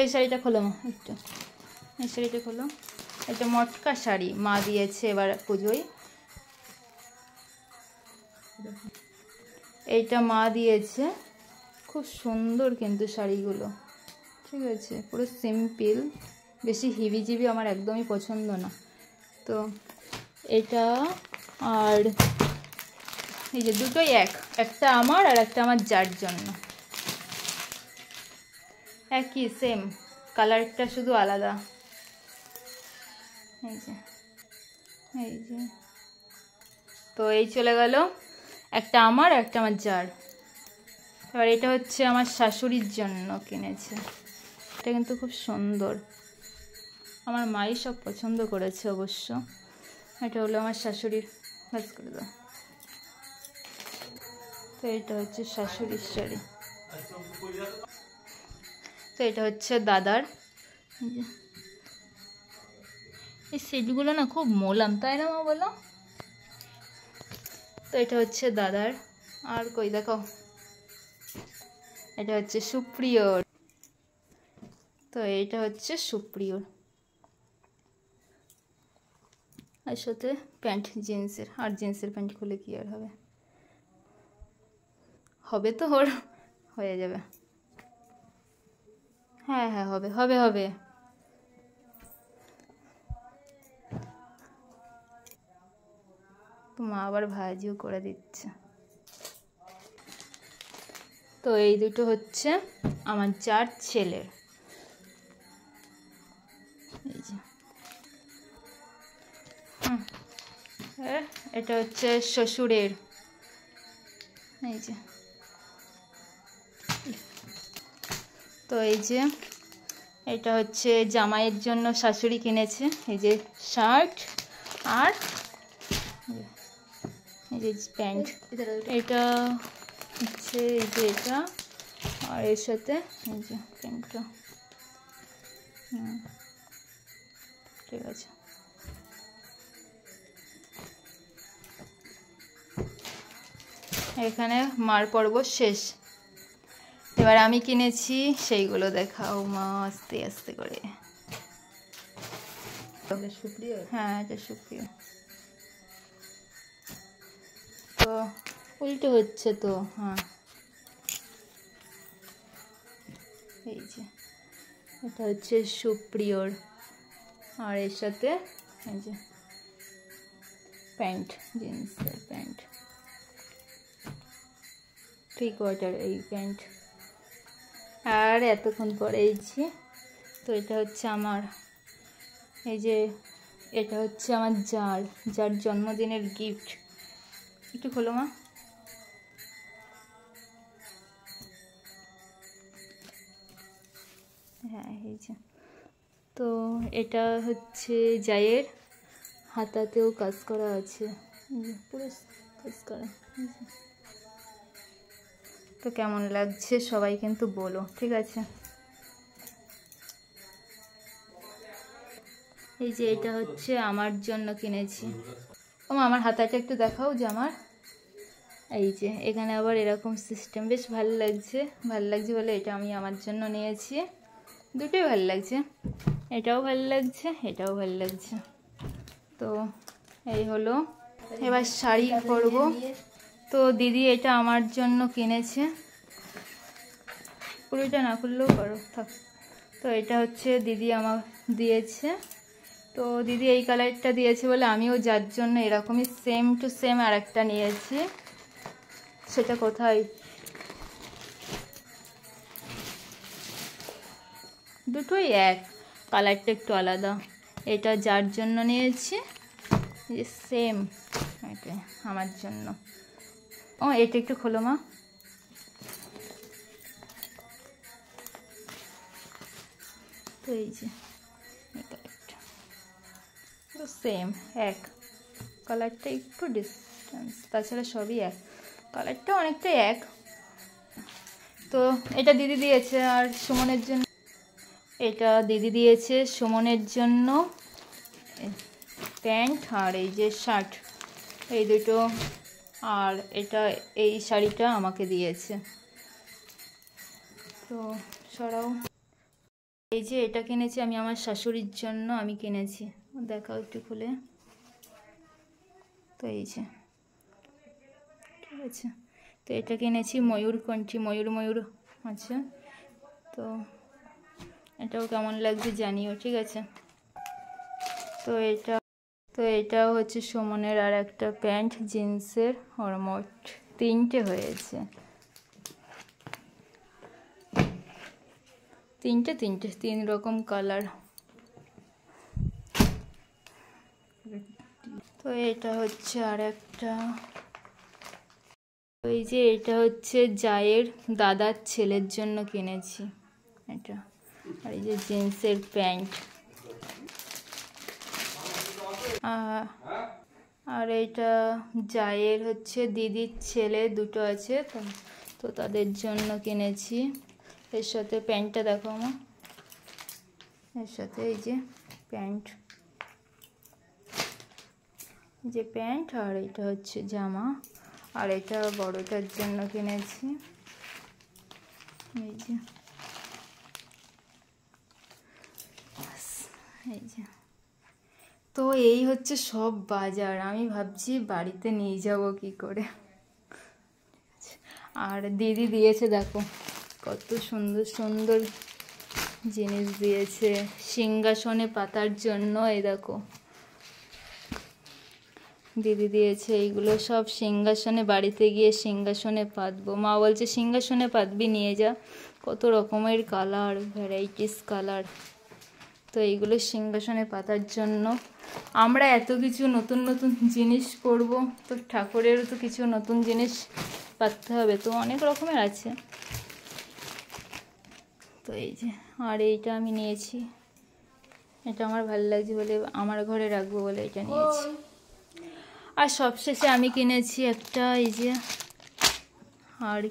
এই শাড়িটা খোলো মা, একটু এই শাড়িটা খোলো। এটা মটকা শাড়ি মা দিয়েছে এবার পুজোয়। এইটা মা দিয়েছে, খুব সুন্দর কিন্তু শাড়িগুলো, ঠিক আছে, পুরো সিম্পল, বেশি হিবিজিবি আমার একদমই পছন্দ না। তো এটা আর এই যে দুটোই একটা আমার আর একটা আমার যার জন্য, একই সেম, কালারটা শুধু আলাদা। এই যে তো এই চলে গেল, একটা আমার একটা আমার যার। এবার এটা হচ্ছে আমার শাশুড়ির জন্য কিনেছে, এটা কিন্তু খুব সুন্দর, আমার মাই সব পছন্দ করেছে অবশ্য। এটা হলো আমার শাশুড়ির, ভাজ করে দাও। তো এটা হচ্ছে শাশুড়ির শাড়ি। তো এটা হচ্ছে দাদার, এই সেটগুলো না খুব মোলাম, তাই না মা বলো? তো এটা হচ্ছে দাদার। আর কই দেখো, এটা হচ্ছে সুপ্রিয়র। তো এটা হচ্ছে সুপ্রিয়র, আর সাথে প্যান্ট জিন্সের, আর জিন্সের প্যান্ট খুলে কি আর হবে, হবে তো ওর হয়ে যাবে। হ্যাঁ হ্যাঁ হবে হবে হবে। তো মা আবার ভাজিও করে দিচ্ছে। তো এই দুটো হচ্ছে আমার চার ছেলের, এই যে এটা হচ্ছে শ্বশুরের, এই যে। তো এই যে এটা হচ্ছে জামাইয়ের জন্য শাশুড়ি কিনেছে, এই যে শার্ট আর এই যে প্যান্ট। এটা হচ্ছে এই যে এটা, আর এর সাথে এই যে প্যান্টটা, ঠিক আছে। এখানে মার পর্ব শেষ, এবার আমি কিনেছি সেইগুলো দেখাও মা আস্তে আস্তে করে। হ্যাঁ এটা সুপ্রিয়। তো উল্টো হচ্ছে তো, হ্যাঁ এই যে এটা হচ্ছে সুপ্রিয়র, আর এর সাথে এই যে প্যান্ট, জিন্সের প্যান্ট, 3/4 এই প্যান্ট। আর এতক্ষণ পরেইছি। তো এটা হচ্ছে আমার, এই যে এটা হচ্ছে আমার যার জন্মদিনের গিফট। একটু খোলো মা। হ্যাঁ এই যে, তো এটা হচ্ছে জায়ের, হাতাতেও কাজ করা আছে, পুরো কাজ করা। তো কেমন লাগছে সবাই কিন্তু বলো, ঠিক আছে। এই যে এটা হচ্ছে আমার জন্য কিনেছি। ও আমার হাতাটা একটু দেখাও যে আমার, এই যে এখানে আবার এরকম সিস্টেম, বেশ ভালো লাগছে বলে এটা আমি আমার জন্য নিয়েছি। দুটোই ভালো লাগছে, এটাও ভালো লাগছে এটাও ভালো লাগছে। তো এই হলো, এবার শাড়ি পরবো। তো দিদি এটা আমার জন্য কিনেছে, পুরোটা না খুললেও পারো, থাক। তো এটা হচ্ছে দিদি আমার দিয়েছে। তো দিদি এই কালারটা দিয়েছে বলে আমিও যার জন্য এরকমই সেম টু সেম আর একটা নিয়েছি। সেটা কোথায়, দুটোই এক, কালারটা একটু আলাদা। এটা যার জন্য নিয়েছি, সেম এটা আমার জন্য। ও এটা একটু খোলো মা। তো এই যে এই কালারটা সেম, এক, কালারটা একটু ডিস্টেন্স, তাছাড়া সবই এক, কালারটা অনেকটাই এক। তো এটা দিদি দিয়েছে, আর সুমনের জন্য এটা দিদি দিয়েছে সুমনের জন্য প্যান্ট, আর এই যে শার্ট, এই দুটো। আর এটা এই শাড়িটা আমাকে দিয়েছে। তো সরাও। এই যে এটা কিনেছি আমি আমার শাশুড়ির জন্য, আমি কিনেছি, দেখাও একটু খুলে। তো এই যে, ঠিক আছে, তো এটা কিনেছি ময়ূরকণ্ঠী, ময়ূর আচ্ছা, তো এটাও কেমন লাগছে জানিও, ঠিক আছে। তো এটা হচ্ছে সুমনের আর একটা প্যান্ট জিন্সের, ওর মোট 3টে হয়েছে, 3 রকম কালার। তো এটা হচ্ছে আর একটা, এই যে এটা হচ্ছে জায়ের দাদার ছেলের জন্য কিনেছি এটা, আর এই যে জিন্সের প্যান্ট, আর এটা জায়ের হচ্ছে দিদির ছেলে দুটো আছে, তো তাদের জন্য কিনেছি। এর সাথে প্যান্টটা দেখো আমার, এর সাথে এই যে প্যান্ট, যে প্যান্ট, আর এটা হচ্ছে জামা, আর এটা বড়টার জন্য কিনেছি, এই যে, এই যে। তো এই হচ্ছে সব বাজার, আমি ভাবছি বাড়িতে নিয়ে যাব কি করে। আর দিদি দিয়েছে দেখো কত সুন্দর সুন্দর জিনিস দিয়েছে সিংহাসনে পাতার জন্য, এই দেখো দিদি দিয়েছে এইগুলো সব সিংহাসনে, বাড়িতে গিয়ে সিংহাসনে পাতবো। মা বলছে সিংহাসনে পাতবি, নিয়ে যা, কত রকমের কালার, ভ্যারাইটিস কালার। তো এইগুলো সিংহাসনে পাতার জন্য। আমরা এত কিছু নতুন নতুন জিনিস করব, তো ঠাকুরেরও তো কিছু নতুন জিনিস পাততে হবে, তো অনেক রকমের আছে। তো এই যে, আর এইটা আমি নিয়েছি, এটা আমার ভালো লাগছে বলে, আমার ঘরে রাখবো বলে এটা নিয়েছি। আর সবশেষে আমি কিনেছি একটা, এই যে, আর